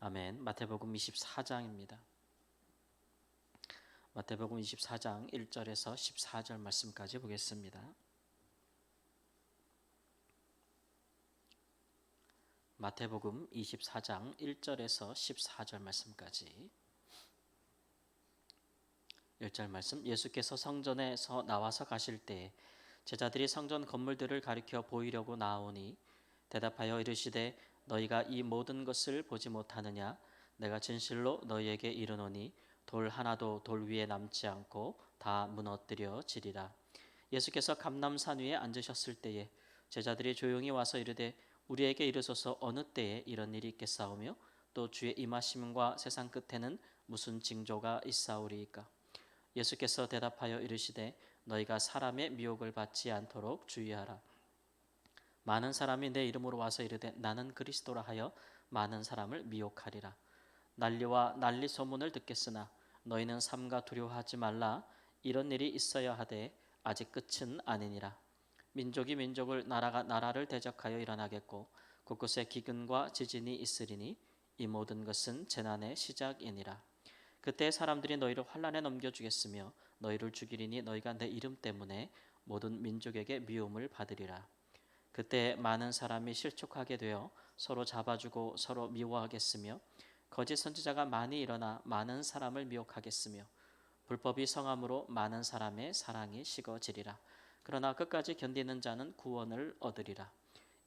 아멘. 마태복음 24장입니다. 마태복음 24장 1절에서 14절 말씀까지 보겠습니다. 마태복음 24장 1절에서 14절 말씀까지. 1절 말씀. 예수께서 성전에서 나와서 가실 때 제자들이 성전 건물들을 가리켜 보이려고 나오니 대답하여 이르시되 너희가 이 모든 것을 보지 못하느냐? 내가 진실로 너희에게 이르노니 돌 하나도 돌 위에 남지 않고 다 무너뜨려지리라. 예수께서 감람산 위에 앉으셨을 때에 제자들이 조용히 와서 이르되 우리에게 이르소서 어느 때에 이런 일이 있겠사오며 또 주의 임하심과 세상 끝에는 무슨 징조가 있사오리이까? 예수께서 대답하여 이르시되 너희가 사람의 미혹을 받지 않도록 주의하라. 많은 사람이 내 이름으로 와서 이르되 나는 그리스도라 하여 많은 사람을 미혹하리라. 난리와 난리 소문을 듣겠으나 너희는 삼가 두려워하지 말라. 이런 일이 있어야 하되 아직 끝은 아니니라. 민족이 민족을 나라가 나라를 대적하여 일어나겠고 곳곳에 기근과 지진이 있으리니 이 모든 것은 재난의 시작이니라. 그때 사람들이 너희를 환난에 넘겨주겠으며 너희를 죽이리니 너희가 내 이름 때문에 모든 민족에게 미움을 받으리라. 그때 많은 사람이 실족하게 되어 서로 잡아주고 서로 미워하겠으며 거짓 선지자가 많이 일어나 많은 사람을 미혹하겠으며 불법이 성함으로 많은 사람의 사랑이 식어지리라. 그러나 끝까지 견디는 자는 구원을 얻으리라.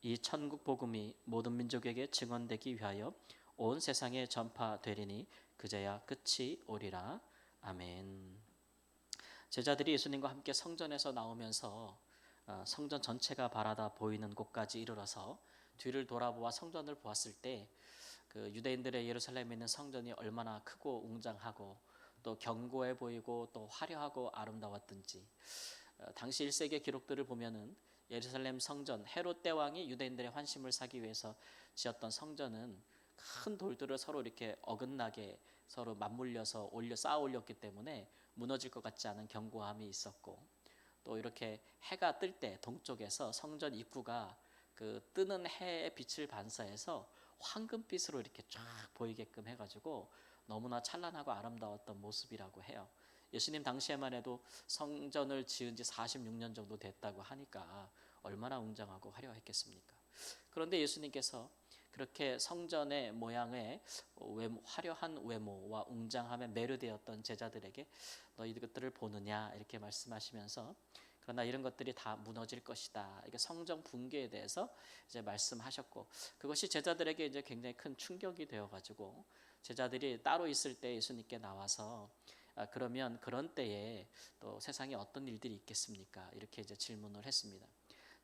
이 천국 복음이 모든 민족에게 증언되기 위하여 온 세상에 전파되리니 그제야 끝이 오리라. 아멘. 제자들이 예수님과 함께 성전에서 나오면서 성전 전체가 바라다 보이는 곳까지 이르러서 뒤를 돌아보아 성전을 보았을 때 그 유대인들의 예루살렘에 있는 성전이 얼마나 크고 웅장하고 또 견고해 보이고 또 화려하고 아름다웠던지, 당시 1세기 기록들을 보면은 예루살렘 성전, 헤롯 대왕이 유대인들의 환심을 사기 위해서 지었던 성전은 큰 돌들을 서로 이렇게 어긋나게 서로 맞물려서 쌓아 올렸기 때문에 무너질 것 같지 않은 견고함이 있었고, 또 이렇게 해가 뜰 때 동쪽에서 성전 입구가 그 뜨는 해의 빛을 반사해서 황금빛으로 이렇게 쫙 보이게끔 해가지고 너무나 찬란하고 아름다웠던 모습이라고 해요. 예수님 당시에만 해도 성전을 지은 지 46년 정도 됐다고 하니까 얼마나 웅장하고 화려했겠습니까? 그런데 예수님께서 그렇게 성전의 모양의 화려한 외모와 웅장함에 매료되었던 제자들에게 너희들 것들을 보느냐 이렇게 말씀하시면서, 그러나 이런 것들이 다 무너질 것이다. 이게 성전 붕괴에 대해서 이제 말씀하셨고, 그것이 제자들에게 이제 굉장히 큰 충격이 되어가지고 제자들이 따로 있을 때 예수님께 나와서 그러면 그런 때에 또 세상에 어떤 일들이 있겠습니까? 이렇게 이제 질문을 했습니다.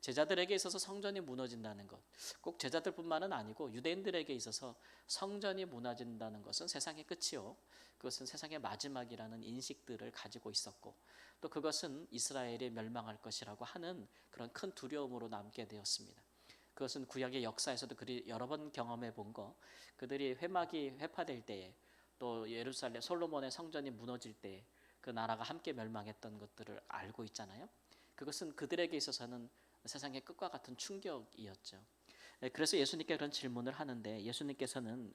제자들에게 있어서 성전이 무너진다는 것, 꼭 제자들뿐만은 아니고 유대인들에게 있어서 성전이 무너진다는 것은 세상의 끝이요, 그것은 세상의 마지막이라는 인식들을 가지고 있었고, 또 그것은 이스라엘이 멸망할 것이라고 하는 그런 큰 두려움으로 남게 되었습니다. 그것은 구약의 역사에서도 그리 여러 번 경험해 본 거, 그들이 회막이 회파될 때에 또 예루살렘 솔로몬의 성전이 무너질 때 그 나라가 함께 멸망했던 것들을 알고 있잖아요. 그것은 그들에게 있어서는 세상의 끝과 같은 충격이었죠. 그래서 예수님께 그런 질문을 하는데, 예수님께서는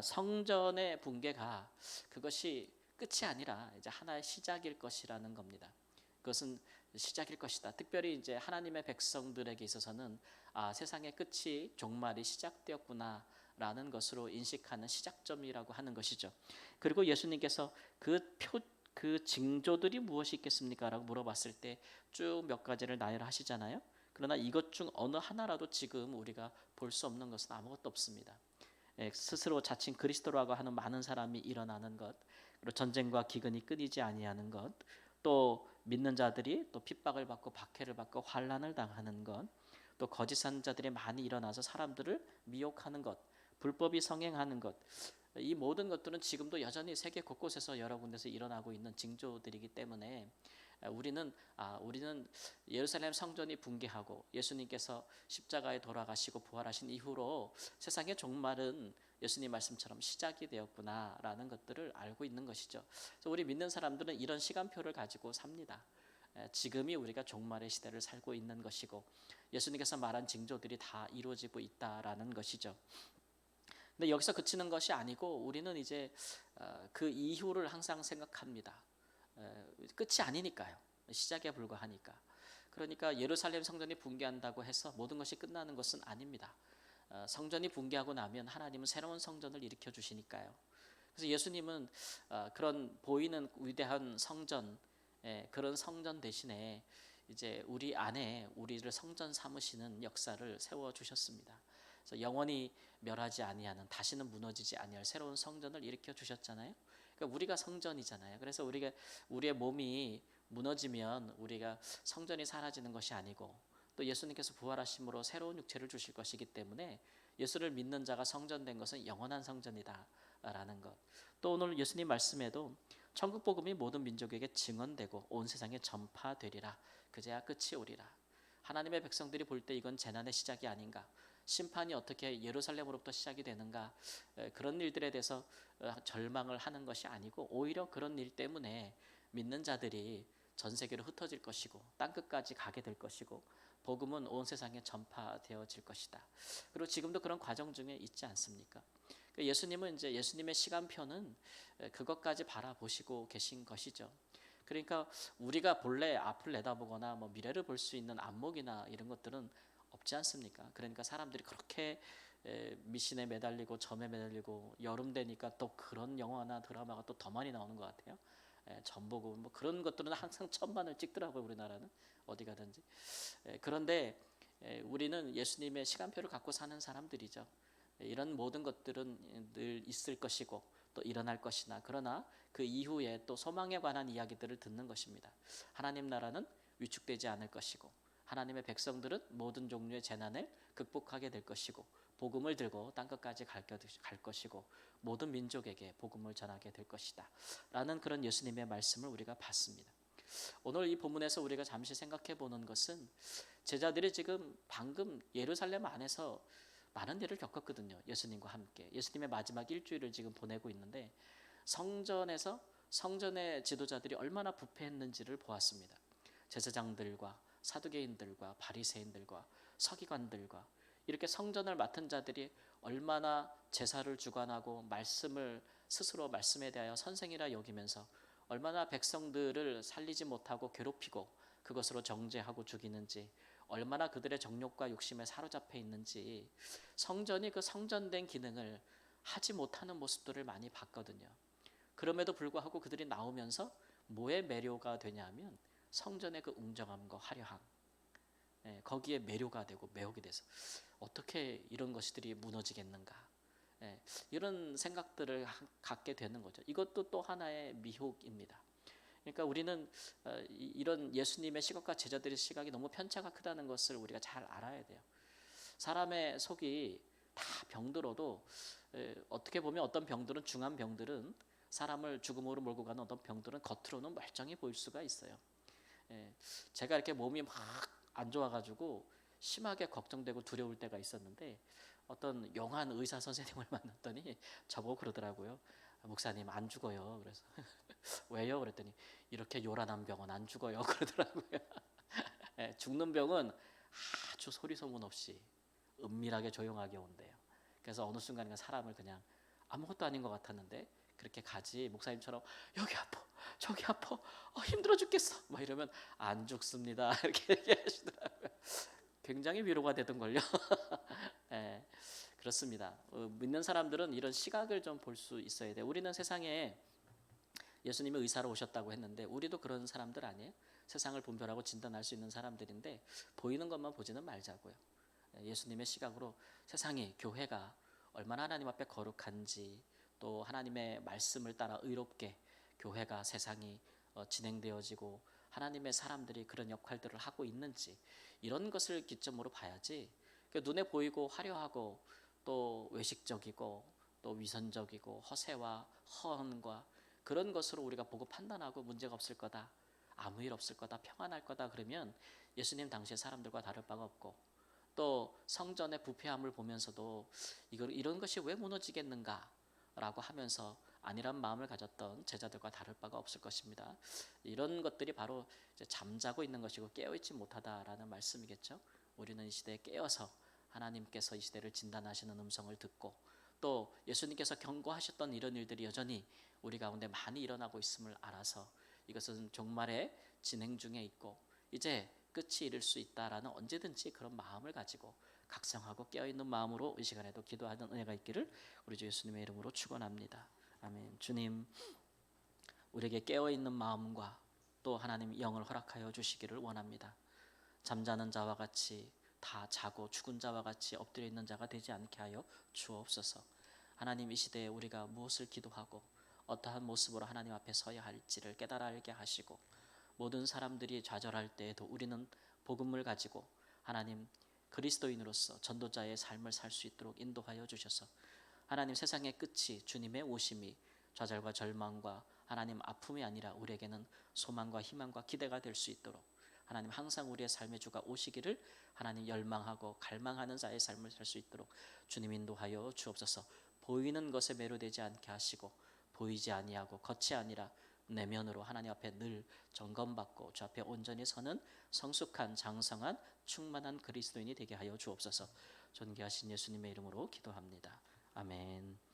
성전의 붕괴가 그것이 끝이 아니라 이제 하나의 시작일 것이라는 겁니다. 그것은 시작일 것이다. 특별히 이제 하나님의 백성들에게 있어서는 세상의 끝이 종말이 시작되었구나라는 것으로 인식하는 시작점이라고 하는 것이죠. 그리고 예수님께서 그 징조들이 무엇이 있겠습니까? 라고 물어봤을 때 쭉 몇 가지를 나열하시잖아요. 그러나 이것 중 어느 하나라도 지금 우리가 볼 수 없는 것은 아무것도 없습니다. 스스로 자칭 그리스도라고 하는 많은 사람이 일어나는 것, 그리고 전쟁과 기근이 끊이지 아니하는 것, 또 믿는 자들이 또 핍박을 받고 박해를 받고 환난을 당하는 것, 또 거짓 선자들이 많이 일어나서 사람들을 미혹하는 것, 불법이 성행하는 것, 이 모든 것들은 지금도 여전히 세계 곳곳에서 여러 군데서 일어나고 있는 징조들이기 때문에 우리는 예루살렘 성전이 붕괴하고 예수님께서 십자가에 돌아가시고 부활하신 이후로 세상의 종말은 예수님 말씀처럼 시작이 되었구나라는 것들을 알고 있는 것이죠. 그래서 우리 믿는 사람들은 이런 시간표를 가지고 삽니다. 지금이 우리가 종말의 시대를 살고 있는 것이고 예수님께서 말한 징조들이 다 이루어지고 있다라는 것이죠. 근데 여기서 그치는 것이 아니고 우리는 이제 그 이후를 항상 생각합니다. 끝이 아니니까요. 시작에 불과하니까. 그러니까 예루살렘 성전이 붕괴한다고 해서 모든 것이 끝나는 것은 아닙니다. 성전이 붕괴하고 나면 하나님은 새로운 성전을 일으켜 주시니까요. 그래서 예수님은 그런 보이는 위대한 성전, 그런 성전 대신에 이제 우리 안에 우리를 성전 삼으시는 역사를 세워 주셨습니다. 그래서 영원히 멸하지 아니하는, 다시는 무너지지 아니할 새로운 성전을 일으켜 주셨잖아요. 그러니까 우리가 성전이잖아요. 그래서 우리의 몸이 무너지면 우리가 성전이 사라지는 것이 아니고, 또 예수님께서 부활하심으로 새로운 육체를 주실 것이기 때문에 예수를 믿는 자가 성전된 것은 영원한 성전이다라는 것. 또 오늘 예수님 말씀에도 천국 복음이 모든 민족에게 증언되고 온 세상에 전파되리라. 그제야 끝이 오리라. 하나님의 백성들이 볼 때 이건 재난의 시작이 아닌가, 심판이 어떻게 예루살렘으로부터 시작이 되는가, 그런 일들에 대해서 절망을 하는 것이 아니고, 오히려 그런 일 때문에 믿는 자들이 전 세계로 흩어질 것이고 땅 끝까지 가게 될 것이고, 복음은 온 세상에 전파되어질 것이다. 그리고 지금도 그런 과정 중에 있지 않습니까? 예수님은 이제 예수님의 시간표는 그것까지 바라보시고 계신 것이죠. 그러니까 우리가 본래 앞을 내다보거나 뭐 미래를 볼 수 있는 안목이나 이런 것들은 없지 않습니까? 그러니까 사람들이 그렇게 미신에 매달리고 점에 매달리고, 여름 되니까 또 그런 영화나 드라마가 또 더 많이 나오는 것 같아요. 전보고 뭐 그런 것들은 항상 천만을 찍더라고요, 우리나라는 어디 가든지. 그런데 우리는 예수님의 시간표를 갖고 사는 사람들이죠. 이런 모든 것들은 늘 있을 것이고 또 일어날 것이나, 그러나 그 이후에 또 소망에 관한 이야기들을 듣는 것입니다. 하나님 나라는 위축되지 않을 것이고, 하나님의 백성들은 모든 종류의 재난을 극복하게 될 것이고, 복음을 들고 땅끝까지 갈 것이고, 모든 민족에게 복음을 전하게 될 것이다 라는 그런 예수님의 말씀을 우리가 봤습니다. 오늘 이 본문에서 우리가 잠시 생각해 보는 것은, 제자들이 지금 방금 예루살렘 안에서 많은 일을 겪었거든요. 예수님과 함께 예수님의 마지막 일주일을 지금 보내고 있는데, 성전에서 성전의 지도자들이 얼마나 부패했는지를 보았습니다. 제사장들과 사두개인들과 바리새인들과 서기관들과 이렇게 성전을 맡은 자들이 얼마나 제사를 주관하고 말씀을 스스로 말씀에 대하여 선생이라 여기면서 얼마나 백성들을 살리지 못하고 괴롭히고 그것으로 정죄하고 죽이는지, 얼마나 그들의 정욕과 욕심에 사로잡혀 있는지, 성전이 그 성전된 기능을 하지 못하는 모습들을 많이 봤거든요. 그럼에도 불구하고 그들이 나오면서 뭐에 매료가 되냐면 성전의 그 웅장함과 화려함, 거기에 매료가 되고 매혹이 돼서 어떻게 이런 것들이 무너지겠는가, 이런 생각들을 갖게 되는 거죠. 이것도 또 하나의 미혹입니다. 그러니까 우리는 이런 예수님의 시각과 제자들의 시각이 너무 편차가 크다는 것을 우리가 잘 알아야 돼요. 사람의 속이 다 병들어도, 어떻게 보면 어떤 병들은, 중한 병들은, 사람을 죽음으로 몰고 가는 어떤 병들은 겉으로는 멀쩡히 보일 수가 있어요. 제가 이렇게 몸이 막 안 좋아가지고 심하게 걱정되고 두려울 때가 있었는데, 어떤 용한 의사 선생님을 만났더니 저보고 그러더라고요. 목사님 안 죽어요. 그래서 왜요? 그랬더니 이렇게 요란한 병은 안 죽어요. 그러더라고요. 죽는 병은 아주 소리 소문 없이 은밀하게 조용하게 온대요. 그래서 어느 순간인가 사람을 그냥 아무것도 아닌 것 같았는데 그렇게 가지, 목사님처럼 여기 아파 저기 아파 힘들어 죽겠어 막 이러면 안 죽습니다 이렇게 얘기하시더라고요. 굉장히 위로가 되던걸요. 예, 그렇습니다. 믿는 사람들은 이런 시각을 좀 볼 수 있어야 돼요. 우리는 세상에 예수님이 의사로 오셨다고 했는데 우리도 그런 사람들 아니에요? 세상을 분별하고 진단할 수 있는 사람들인데 보이는 것만 보지는 말자고요. 예수님의 시각으로 세상이, 교회가 얼마나 하나님 앞에 거룩한지, 또 하나님의 말씀을 따라 의롭게 교회가, 세상이 진행되어지고 하나님의 사람들이 그런 역할들을 하고 있는지, 이런 것을 기점으로 봐야지, 눈에 보이고 화려하고 또 외식적이고 또 위선적이고 허세와 허언과 그런 것으로 우리가 보고 판단하고 문제가 없을 거다, 아무 일 없을 거다, 평안할 거다 그러면 예수님 당시의 사람들과 다를 바가 없고, 또 성전의 부패함을 보면서도 이런 것이 왜 무너지겠는가 라고 하면서 아니란 마음을 가졌던 제자들과 다를 바가 없을 것입니다. 이런 것들이 바로 이제 잠자고 있는 것이고 깨어있지 못하다라는 말씀이겠죠. 우리는 이 시대에 깨어서 하나님께서 이 시대를 진단하시는 음성을 듣고, 또 예수님께서 경고하셨던 이런 일들이 여전히 우리 가운데 많이 일어나고 있음을 알아서 이것은 종말의 진행 중에 있고 이제 끝이 이를 수 있다라는 언제든지 그런 마음을 가지고 각성하고 깨어있는 마음으로 이 시간에도 기도하는 은혜가 있기를 우리 주 예수님의 이름으로 축원합니다. 아멘. 주님, 우리에게 깨어있는 마음과 또 하나님 영을 허락하여 주시기를 원합니다. 잠자는 자와 같이 다 자고 죽은 자와 같이 엎드려 있는 자가 되지 않게 하여 주옵소서. 하나님, 이 시대에 우리가 무엇을 기도하고 어떠한 모습으로 하나님 앞에 서야 할지를 깨달아 알게 하시고 모든 사람들이 좌절할 때에도 우리는 복음을 가지고 하나님 그리스도인으로서 전도자의 삶을 살 수 있도록 인도하여 주셔서 하나님 세상의 끝이 주님의 오심이 좌절과 절망과 하나님 아픔이 아니라 우리에게는 소망과 희망과 기대가 될 수 있도록 하나님 항상 우리의 삶의 주가 오시기를 하나님 열망하고 갈망하는 자의 삶을 살 수 있도록 주님 인도하여 주옵소서. 보이는 것에 매료되지 않게 하시고 보이지 아니하고 겉이 아니라 내면으로 하나님 앞에 늘 점검받고 주 앞에 온전히 서는 성숙한 장성한 충만한 그리스도인이 되게 하여 주옵소서. 존귀하신 예수님의 이름으로 기도합니다. 아멘.